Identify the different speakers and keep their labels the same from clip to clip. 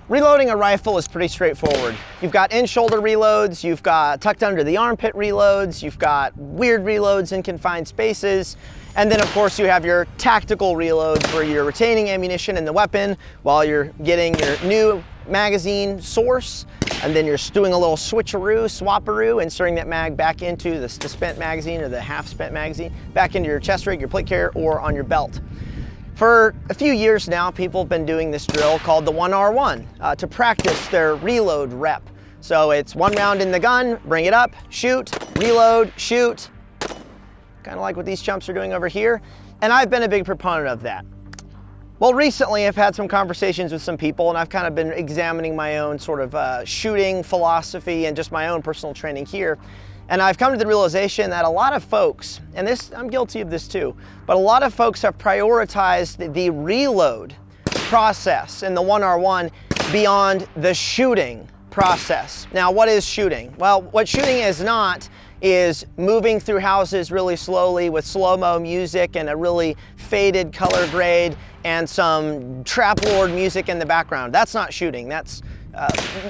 Speaker 1: Reloading a rifle is pretty straightforward. You've got in-shoulder reloads, you've got tucked under the armpit reloads, you've got weird reloads in confined spaces, and then of course you have your tactical reloads where you're retaining ammunition in the weapon while you're getting your new magazine source, and then you're doing a little swapperoo, inserting that mag back into the spent magazine or the half-spent magazine, back into your chest rig, your plate carrier, or on your belt. For a few years now, people have been doing this drill called the 1R1 to practice their reload rep. So it's 1 round in the gun, bring it up, shoot, reload, shoot, kind of like what these chumps are doing over here. And I've been a big proponent of that. Well, recently I've had some conversations with some people, and I've kind of been examining my own sort of shooting philosophy and just my own personal training here. And I've come to the realization that a lot of folks, and I'm guilty of this too, but a lot of folks have prioritized the reload process in the 1R1 beyond the shooting process. Now, what is shooting? Well, what shooting is not is moving through houses really slowly with slow-mo music and a really faded color grade and some trap lord music in the background. That's not shooting. That's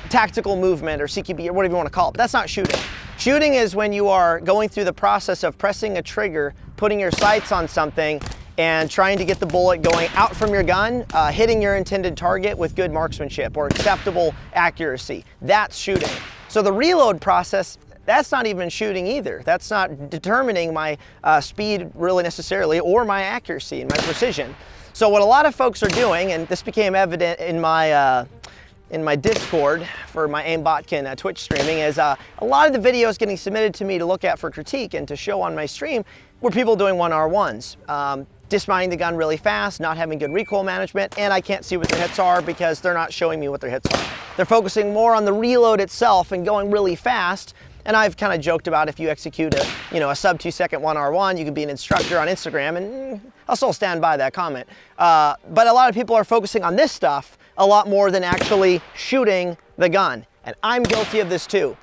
Speaker 1: tactical movement or CQB or whatever you want to call it. But that's not shooting. Shooting is when you are going through the process of pressing a trigger, putting your sights on something, and trying to get the bullet going out from your gun, hitting your intended target with good marksmanship or acceptable accuracy. That's shooting. So the reload process, that's not even shooting either. That's not determining my speed really necessarily, or my accuracy and my precision. So what a lot of folks are doing, and this became evident in my Discord for my aimbotkin Twitch streaming, is a lot of the videos getting submitted to me to look at for critique and to show on my stream were people doing 1R1s. Dismounting the gun really fast, not having good recoil management, and I can't see what their hits are because they're not showing me what their hits are. They're focusing more on the reload itself and going really fast. And I've kind of joked about if you execute a sub 2 second 1R1, you can be an instructor on Instagram, and I'll still stand by that comment. But a lot of people are focusing on this stuff a lot more than actually shooting the gun. And I'm guilty of this too.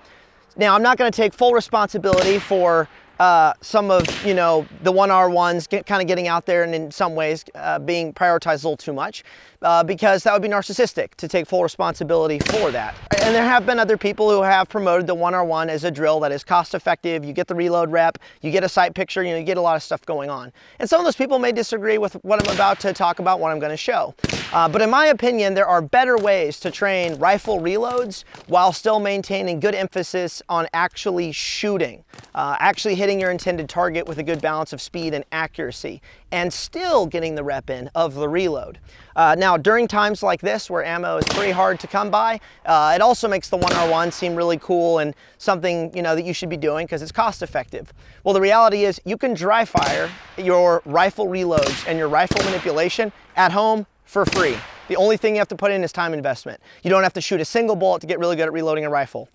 Speaker 1: Now, I'm not going to take full responsibility for some of, the 1R1s kind of getting out there and in some ways being prioritized a little too much because that would be narcissistic to take full responsibility for that. And there have been other people who have promoted the 1R1 as a drill that is cost effective. You get the reload rep, you get a sight picture, you get a lot of stuff going on. And some of those people may disagree with what I'm about to talk about, what I'm going to show. But in my opinion, there are better ways to train rifle reloads while still maintaining good emphasis on actually shooting, actually hitting your intended target with a good balance of speed and accuracy, and still getting the rep in of the reload. Now, during times like this where ammo is pretty hard to come by, it also makes the 1R1 seem really cool and something that you should be doing because it's cost effective. Well, the reality is you can dry fire your rifle reloads and your rifle manipulation at home for free. The only thing you have to put in is time investment. You don't have to shoot a single bullet to get really good at reloading a rifle.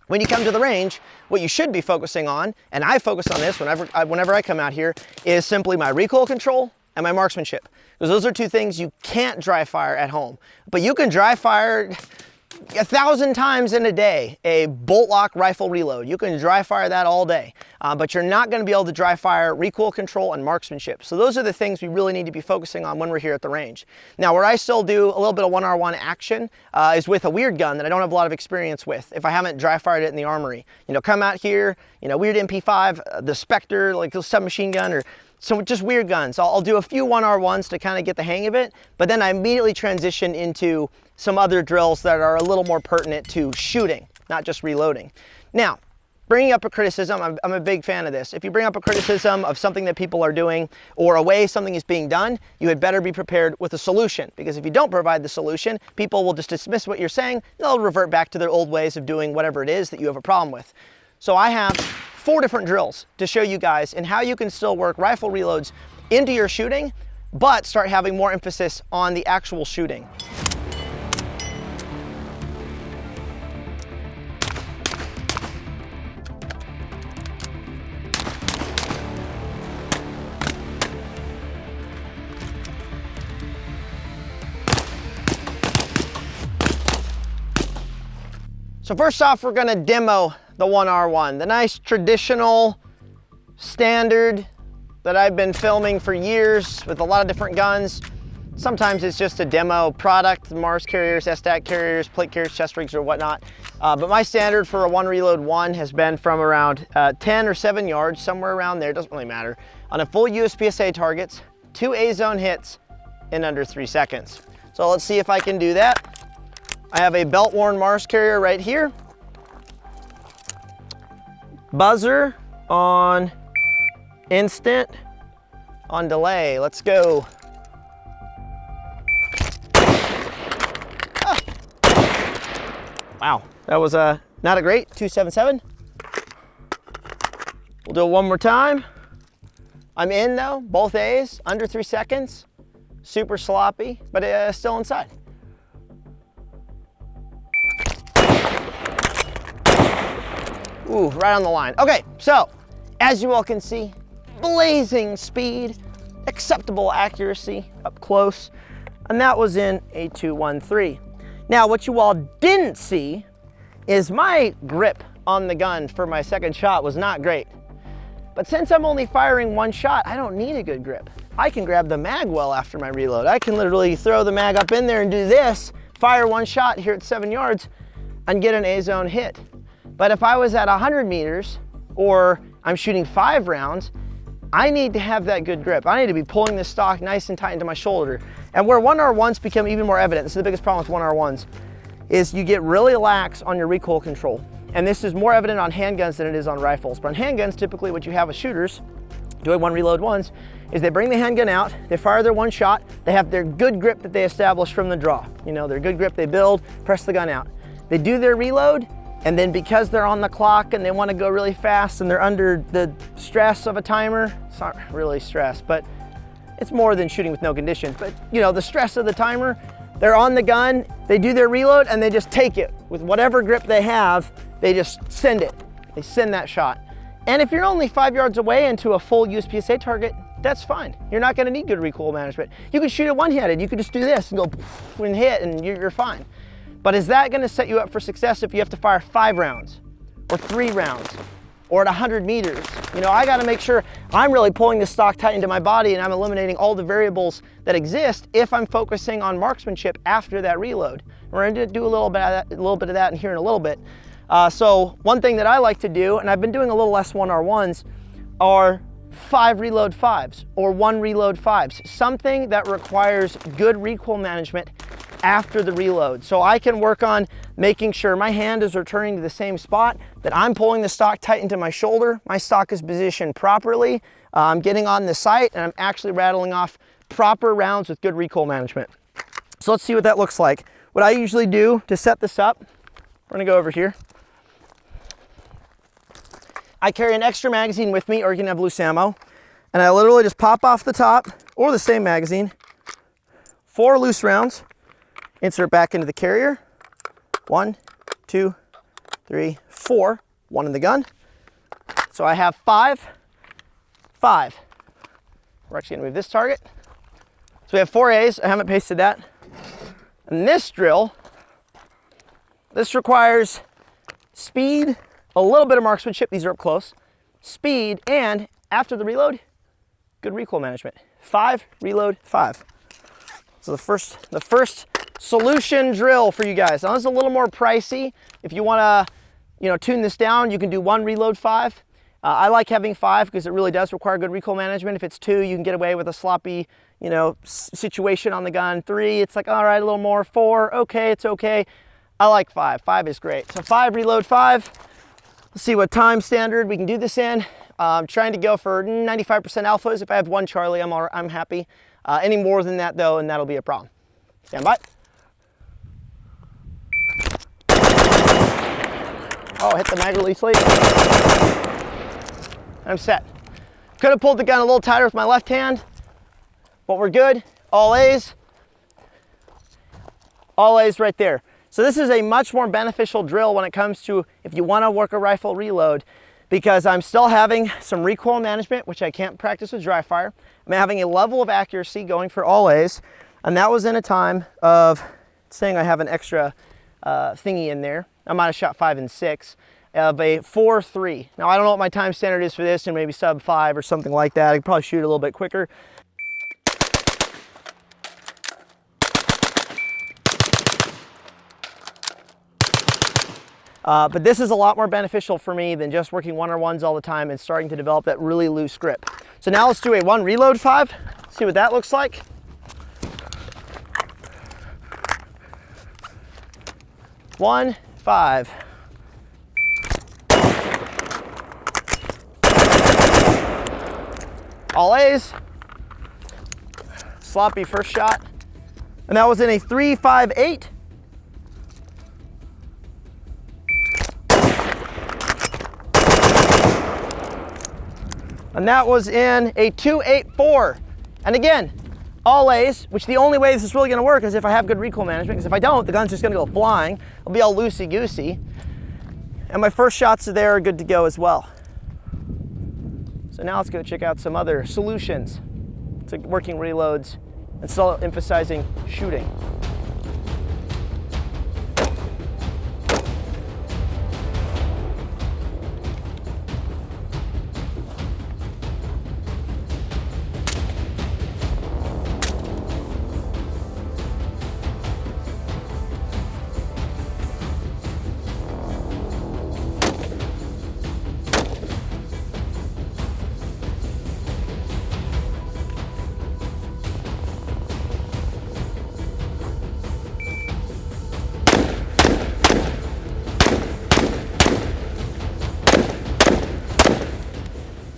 Speaker 1: When you come to the range, what you should be focusing on, and I focus on this whenever I come out here, is simply my recoil control and my marksmanship. Because those are two things you can't dry fire at home. But you can dry fire 1,000 times in a day a bolt lock rifle reload. You can dry fire that all day, but you're not going to be able to dry fire recoil control and marksmanship. So those are the things we really need to be focusing on when we're here at the range. Now, where I still do a little bit of 1R1 action is with a weird gun that I don't have a lot of experience with if I haven't dry fired it in the armory. Come out here, weird MP5, the Spectre, like a submachine gun, or some just weird guns. I'll do a few 1R1s to kind of get the hang of it, but then I immediately transition into some other drills that are a little more pertinent to shooting, not just reloading. Now, bringing up a criticism, I'm a big fan of this. If you bring up a criticism of something that people are doing or a way something is being done, you had better be prepared with a solution, because if you don't provide the solution, people will just dismiss what you're saying. They'll revert back to their old ways of doing whatever it is that you have a problem with. So I have 4 different drills to show you guys and how you can still work rifle reloads into your shooting, but start having more emphasis on the actual shooting. So first off, we're gonna demo the 1R1, the nice traditional standard that I've been filming for years with a lot of different guns. Sometimes it's just a demo product, Mars carriers, SDAC carriers, plate carriers, chest rigs, or whatnot. But my standard for a one reload one has been from around 10 or 7 yards, somewhere around there, doesn't really matter. On a full USPSA targets, 2 A-zone hits in under 3 seconds. So let's see if I can do that. I have a belt-worn Mars carrier right here. Buzzer on instant, on delay. Let's go. Ah. Wow, that was not a great 277. We'll do it one more time. I'm in though, both A's, under 3 seconds. Super sloppy, but still inside. Ooh, right on the line. Okay, so as you all can see, blazing speed, acceptable accuracy up close, and that was in a 213. Now, what you all didn't see is my grip on the gun for my second shot was not great. But since I'm only firing one shot, I don't need a good grip. I can grab the mag well after my reload. I can literally throw the mag up in there and do this, fire one shot here at 7 yards, and get an A-zone hit. But if I was at 100 meters, or I'm shooting 5 rounds, I need to have that good grip. I need to be pulling this stock nice and tight into my shoulder. And where 1R1s become even more evident, this is the biggest problem with 1R1s, is you get really lax on your recoil control. And this is more evident on handguns than it is on rifles. But on handguns, typically what you have with shooters doing one reload ones is they bring the handgun out, they fire their one shot, they have their good grip that they establish from the draw. You know, their good grip they build, press the gun out. They do their reload, and then because they're on the clock and they want to go really fast and they're under the stress of a timer, it's not really stress, but it's more than shooting with no conditions. But you know, the stress of the timer, they're on the gun, they do their reload, and they just take it. With whatever grip they have, they just send it. They send that shot. And if you're only 5 yards away into a full USPSA target, that's fine. You're not gonna need good recoil management. You can shoot it one-handed. You can just do this and go and hit, and you're fine. But is that gonna set you up for success if you have to fire 5 rounds or 3 rounds or at 100 meters? You know, I gotta make sure I'm really pulling the stock tight into my body and I'm eliminating all the variables that exist if I'm focusing on marksmanship after that reload. We're gonna do a little bit of that in here in a little bit. So one thing that I like to do, and I've been doing a little less 1R1s, are 5 reload 5s or 1 reload 5s. Something that requires good recoil management after the reload. So I can work on making sure my hand is returning to the same spot, that I'm pulling the stock tight into my shoulder, my stock is positioned properly, I'm getting on the sight, and I'm actually rattling off proper rounds with good recoil management. So let's see what that looks like. What I usually do to set this up, we're gonna go over here. I carry an extra magazine with me, or you can have loose ammo, and I literally just pop off the top, or the same magazine, 4 loose rounds, insert back into the carrier. 1, 2, 3, 4. 1 in the gun. So I have 5. We're actually gonna move this target. So we have 4 A's. I haven't pasted that. And this drill, this requires speed, a little bit of marksmanship. These are up close. Speed, and after the reload, good recoil management. 5, reload 5. So the first solution drill for you guys. Now this is a little more pricey. If you want to, tune this down, you can do 1 reload 5. I like having 5 because it really does require good recoil management. If it's 2, you can get away with a sloppy, situation on the gun. 3, it's like, all right, a little more. 4, okay, it's okay. I like 5. 5 is great. So 5 reload 5. Let's see what time standard we can do this in. I'm trying to go for 95% alphas. If I have 1 Charlie, I'm happy. Any more than that though, and that'll be a problem. Stand by. Oh, hit the mag release late. I'm set. Could have pulled the gun a little tighter with my left hand, but we're good. All A's. All A's right there. So this is a much more beneficial drill when it comes to if you want to work a rifle reload, because I'm still having some recoil management, which I can't practice with dry fire. I'm having a level of accuracy going for all A's, and that was in a time of saying I have an extra thingy in there. I might have shot 5 and 6 of a 4.3. Now I don't know what my time standard is for this, and maybe sub 5 or something like that. I could probably shoot a little bit quicker. But this is a lot more beneficial for me than just working 1-on-1s all the time and starting to develop that really loose grip. So now let's do a 1 reload 5, see what that looks like. One, 5. All A's. Sloppy first shot. And that was in a 3-5-8. And that was in a 2-8-4. And again, all A's, which the only way this is really gonna work is if I have good recoil management, because if I don't, the gun's just gonna go flying. It'll be all loosey-goosey. And my first shots there are good to go as well. So now let's go check out some other solutions to working reloads and still emphasizing shooting.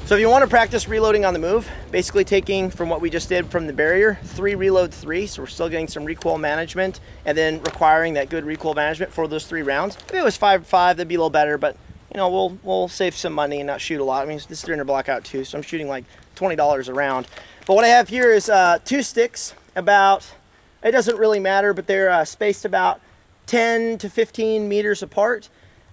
Speaker 1: So if you want to practice reloading on the move, basically taking from what we just did from the barrier, 3 reload 3, so we're still getting some recoil management, and then requiring that good recoil management for those 3 rounds. If it was 5-5, that'd be a little better, but you know, we'll save some money and not shoot a lot. I mean, this is 300 blackout too, so I'm shooting like $20 a round. But what I have here is 2 sticks, about, it doesn't really matter, but they're spaced about 10 to 15 meters apart.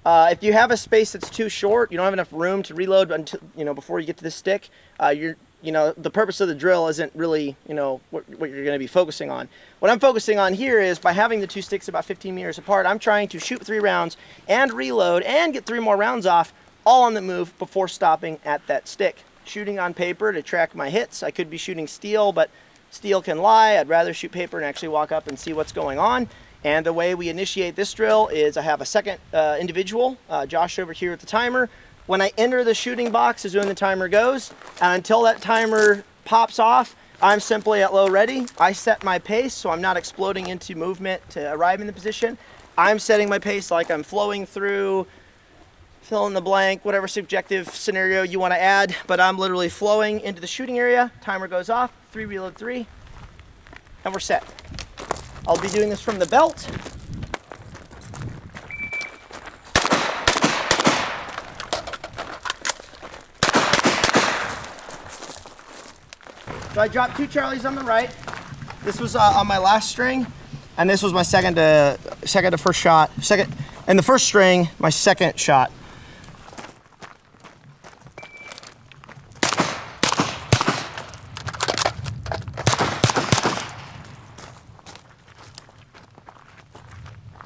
Speaker 1: If you have a space that's too short, you don't have enough room to reload until, you know, before you get to this stick, the purpose of the drill isn't really, what you're going to be focusing on. What I'm focusing on here is by having the 2 sticks about 15 meters apart, I'm trying to shoot 3 rounds and reload and get 3 more rounds off all on the move before stopping at that stick. Shooting on paper to track my hits. I could be shooting steel, but steel can lie. I'd rather shoot paper and actually walk up and see what's going on. And the way we initiate this drill is I have a second individual, Josh over here at the timer. When I enter the shooting box is when the timer goes. And until that timer pops off, I'm simply at low ready. I set my pace so I'm not exploding into movement to arrive in the position. I'm setting my pace like I'm flowing through, fill in the blank, whatever subjective scenario you want to add. But I'm literally flowing into the shooting area. Timer goes off, 3 reload 3, and we're set. I'll be doing this from the belt. So I dropped 2 Charlies on the right. This was on my last string, and this was my second to first shot. And the first string, my second shot.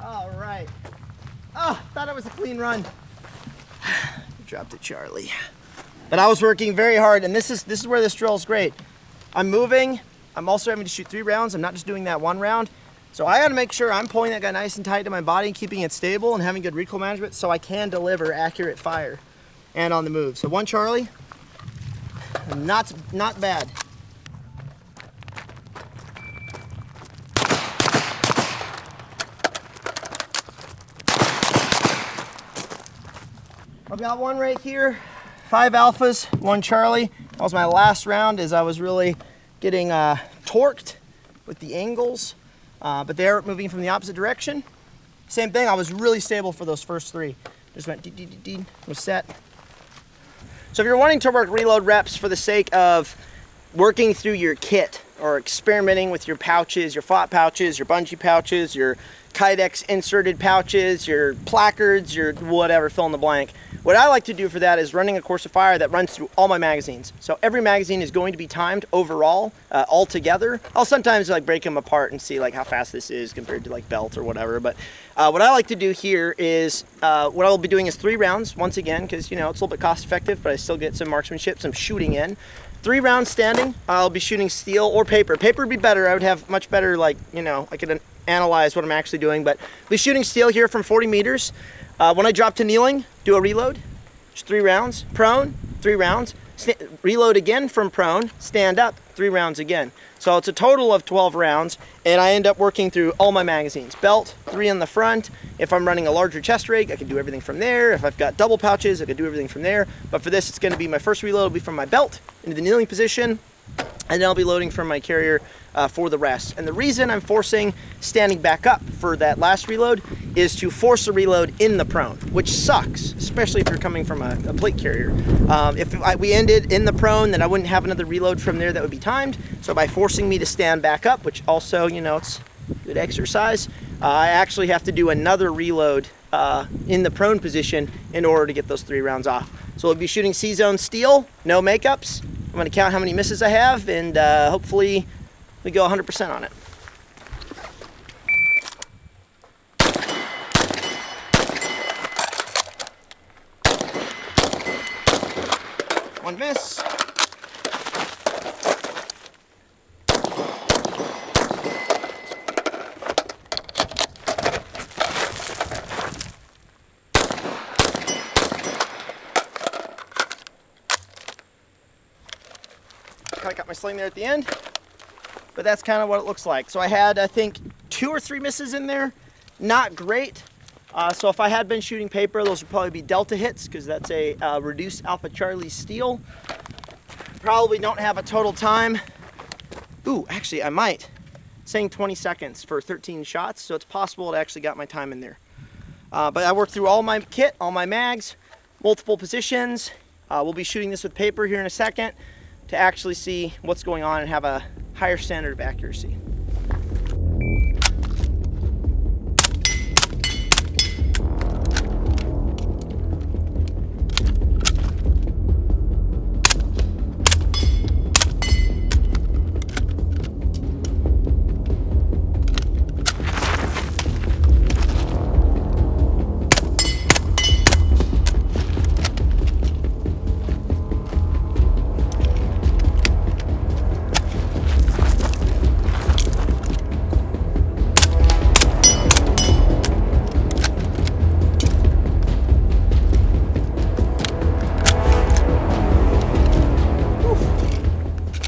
Speaker 1: All right. Oh, thought it was a clean run. Dropped it, Charlie. But I was working very hard, and this is where this drill is great. I'm moving. I'm also having to shoot 3 rounds. I'm not just doing that 1 round. So I got to make sure I'm pulling that guy nice and tight to my body and keeping it stable and having good recoil management so I can deliver accurate fire and on the move. So 1 Charlie, not bad. I've got 1 right here, 5 alphas, 1 Charlie. That was my last round as I was really getting torqued with the angles, but they're moving from the opposite direction. Same thing, I was really stable for those first 3. Just went dee, was set. So if you're wanting to work reload reps for the sake of working through your kit or experimenting with your pouches, your flop pouches, your bungee pouches, your T.REX inserted pouches, your placards, your whatever, fill in the blank. What I like to do for that is running a course of fire that runs through all my magazines. So every magazine is going to be timed overall, all together. I'll sometimes like break them apart and see like how fast this is compared to like belt or whatever. But what I like to do here is, what I'll be doing is 3 rounds once again, because it's a little bit cost effective, but I still get some marksmanship, some shooting in. 3 rounds standing. I'll be shooting steel or paper. Paper would be better. I would have much better, I could analyze what I'm actually doing, but I'll be shooting steel here from 40 meters. When I drop to kneeling, do a reload, just 3 rounds, prone, 3 rounds, reload again from prone, stand up, 3 rounds again. So it's a total of 12 rounds, and I end up working through all my magazines. Belt, 3 in the front. If I'm running a larger chest rig, I can do everything from there. If I've got double pouches, I can do everything from there. But for this, it's gonna be my first reload will be from my belt into the kneeling position, and then I'll be loading from my carrier for the rest. And the reason I'm forcing standing back up for that last reload is to force a reload in the prone, which sucks, especially if you're coming from a plate carrier. We ended in the prone, then I wouldn't have another reload from there that would be timed. So by forcing me to stand back up, which also, you know, it's good exercise, I actually have to do another reload in the prone position in order to get those 3 rounds off. So we'll be shooting C-zone steel, no makeups. I'm gonna count how many misses I have, and hopefully we go 100% on it. One miss. I got my sling there at the end, but that's kind of what it looks like. So I had, I think, 2 or 3 misses in there. Not great. So if I had been shooting paper, those would probably be delta hits, because that's a reduced Alpha Charlie steel. Probably don't have a total time. Ooh, actually I might. It's saying 20 seconds for 13 shots, so it's possible it actually got my time in there. But I worked through all my kit, all my mags, multiple positions. We'll be shooting this with paper here in a second to actually see what's going on and have a higher standard of accuracy.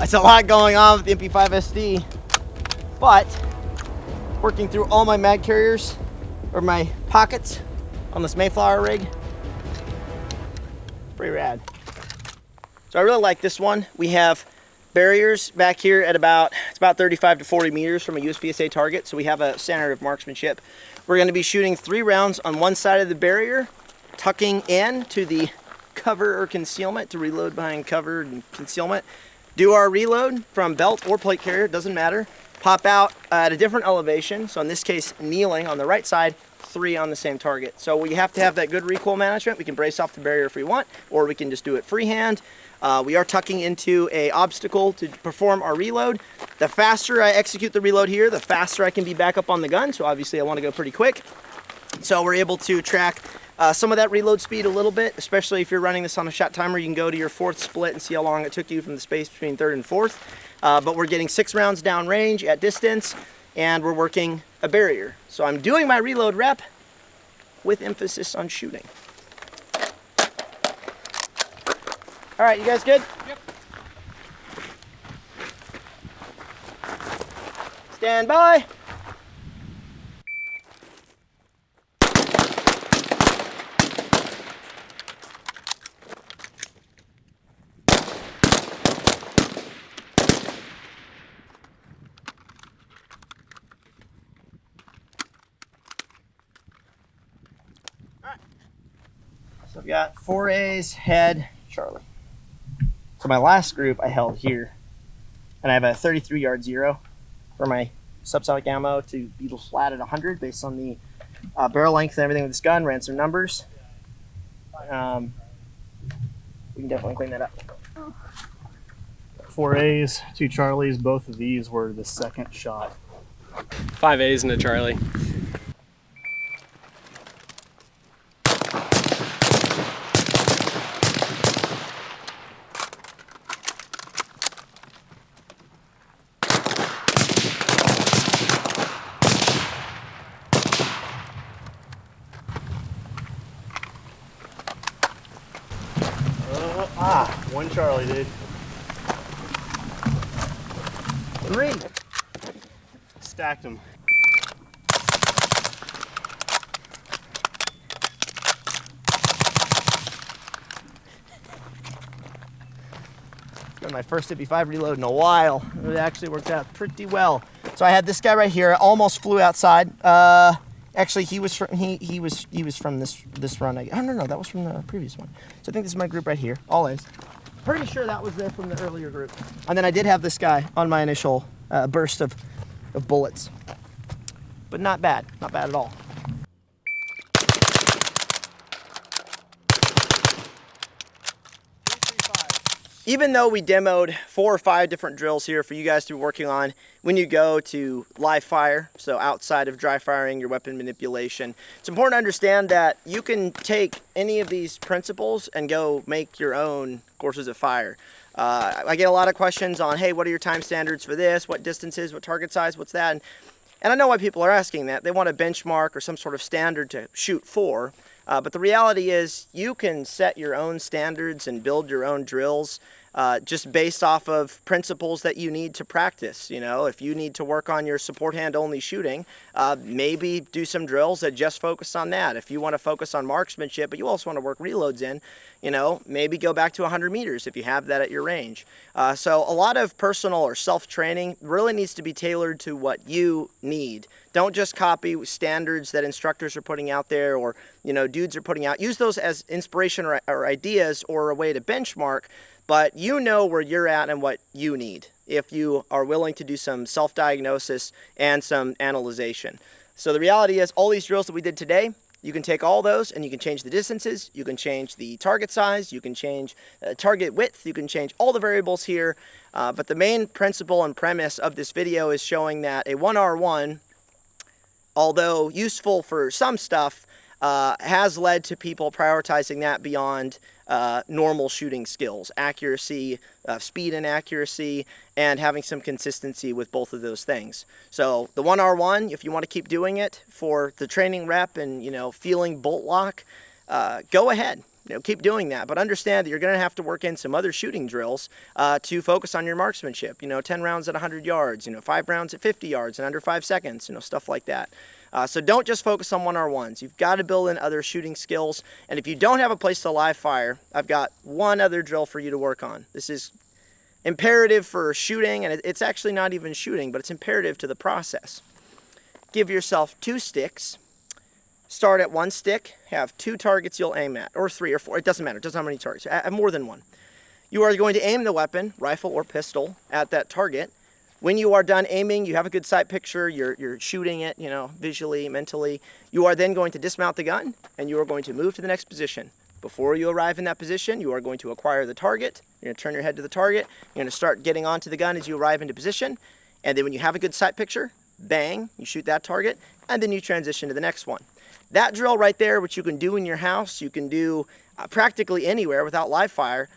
Speaker 1: It's a lot going on with the MP5 SD, but working through all my mag carriers, or my pockets on this Mayflower rig, pretty rad. So I really like this one. We have barriers back here at it's about 35 to 40 meters from a USPSA target, so we have a standard of marksmanship. We're going to be shooting 3 rounds on one side of the barrier, tucking in to the cover or concealment to reload behind cover and concealment. Do our reload from belt or plate carrier, doesn't matter. Pop out at a different elevation. So in this case, kneeling on the right side, 3 on the same target. So we have to have that good recoil management. We can brace off the barrier if we want, or we can just do it freehand. We are tucking into a obstacle to perform our reload. The faster I execute the reload here, the faster I can be back up on the gun. So obviously I want to go pretty quick. So we're able to track some of that reload speed a little bit, especially if you're running this on a shot timer. You can go to your 4th split and see how long it took you from the space between 3rd and 4th. But we're getting 6 rounds down range at distance, and we're working a barrier. So I'm doing my reload rep with emphasis on shooting. All right, you guys good?
Speaker 2: Yep.
Speaker 1: Stand by. So I've got 4A's, head, Charlie. So my last group I held here, and I have a 33-yard 0 for my subsonic ammo to be flat at 100 based on the barrel length and everything with this gun. Ran some numbers. We can definitely clean that up.
Speaker 2: 4 A's, 2 Charlies. Both of these were the second shot.
Speaker 3: 5 A's and a Charlie.
Speaker 2: One Charlie, dude.
Speaker 1: 3.
Speaker 2: Stacked them.
Speaker 1: Been my first 55 reload in a while. It actually worked out pretty well. So I had this guy right here. I almost flew outside. Actually, he was from this run. Oh no, that was from the previous one. So I think this is my group right here. All A's. Pretty sure that was there from the earlier group. And then I did have this guy on my initial burst of bullets. But not bad. Not bad at all. Even though we demoed 4 or 5 different drills here for you guys to be working on when you go to live fire, so outside of dry firing, your weapon manipulation, it's important to understand that you can take any of these principles and go make your own courses of fire. I get a lot of questions on, hey, what are your time standards for this? What distances? What target size? What's that? And I know why people are asking that. They want a benchmark or some sort of standard to shoot for. But the reality is you can set your own standards and build your own drills just based off of principles that you need to practice. You know, if you need to work on your support hand only shooting, maybe do some drills that just focus on that. If you want to focus on marksmanship, but you also want to work reloads in, you know, maybe go back to 100 meters if you have that at your range. So a lot of personal or self-training really needs to be tailored to what you need. Don't just copy standards that instructors are putting out there or, you know, dudes are putting out. Use those as inspiration or ideas or a way to benchmark, but you know where you're at and what you need if you are willing to do some self-diagnosis and some analyzation. So the reality is all these drills that we did today, you can take all those and you can change the distances, you can change the target size, you can change target width, you can change all the variables here. But the main principle and premise of this video is showing that a 1R1, although useful for some stuff, has led to people prioritizing that beyond normal shooting skills, accuracy, speed and accuracy, and having some consistency with both of those things. So the 1R1, if you want to keep doing it for the training rep and, you know, feeling bolt lock, go ahead. You know, keep doing that, but understand that you're going to have to work in some other shooting drills to focus on your marksmanship. You know, 10 rounds at 100 yards, you know, 5 rounds at 50 yards in under 5 seconds, you know, stuff like that. So don't just focus on 1R1s. You've got to build in other shooting skills. And if you don't have a place to live fire, I've got one other drill for you to work on. This is imperative for shooting, and it's actually not even shooting, but it's imperative to the process. Give yourself 2 sticks. Start at 1 stick, have 2 targets you'll aim at, or 3 or 4, it doesn't matter, it doesn't have many targets, have more than 1. You are going to aim the weapon, rifle or pistol, at that target. When you are done aiming, you have a good sight picture, you're shooting it, you know, visually, mentally. You are then going to dismount the gun, and you are going to move to the next position. Before you arrive in that position, you are going to acquire the target, you're going to turn your head to the target, you're going to start getting onto the gun as you arrive into position, and then when you have a good sight picture, bang, you shoot that target, and then you transition to the next one. That drill right there, which you can do in your house, you can do practically anywhere without live fire,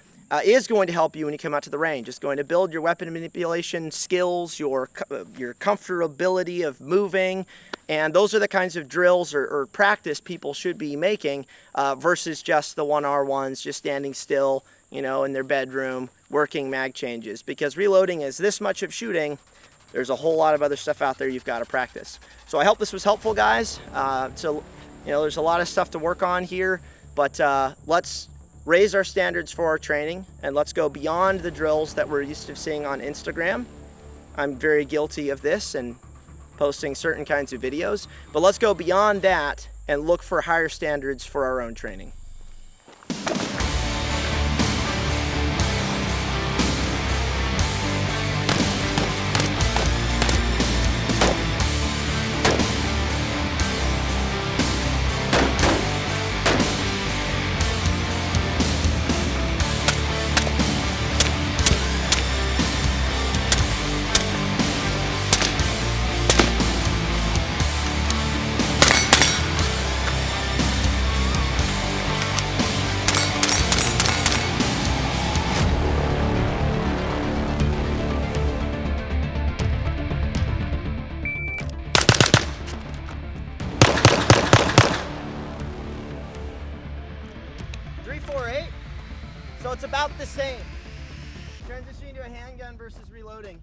Speaker 1: is going to help you when you come out to the range. It's going to build your weapon manipulation skills, your comfortability of moving, and those are the kinds of drills or practice people should be making versus just the 1R1s, just standing still, you know, in their bedroom, working mag changes. Because reloading is this much of shooting, there's a whole lot of other stuff out there you've got to practice. So I hope this was helpful, guys. So, you know, there's a lot of stuff to work on here, but let's raise our standards for our training and let's go beyond the drills that we're used to seeing on Instagram. I'm very guilty of this and posting certain kinds of videos, but let's go beyond that and look for higher standards for our own training. So it's about the same. Transitioning to a handgun versus reloading.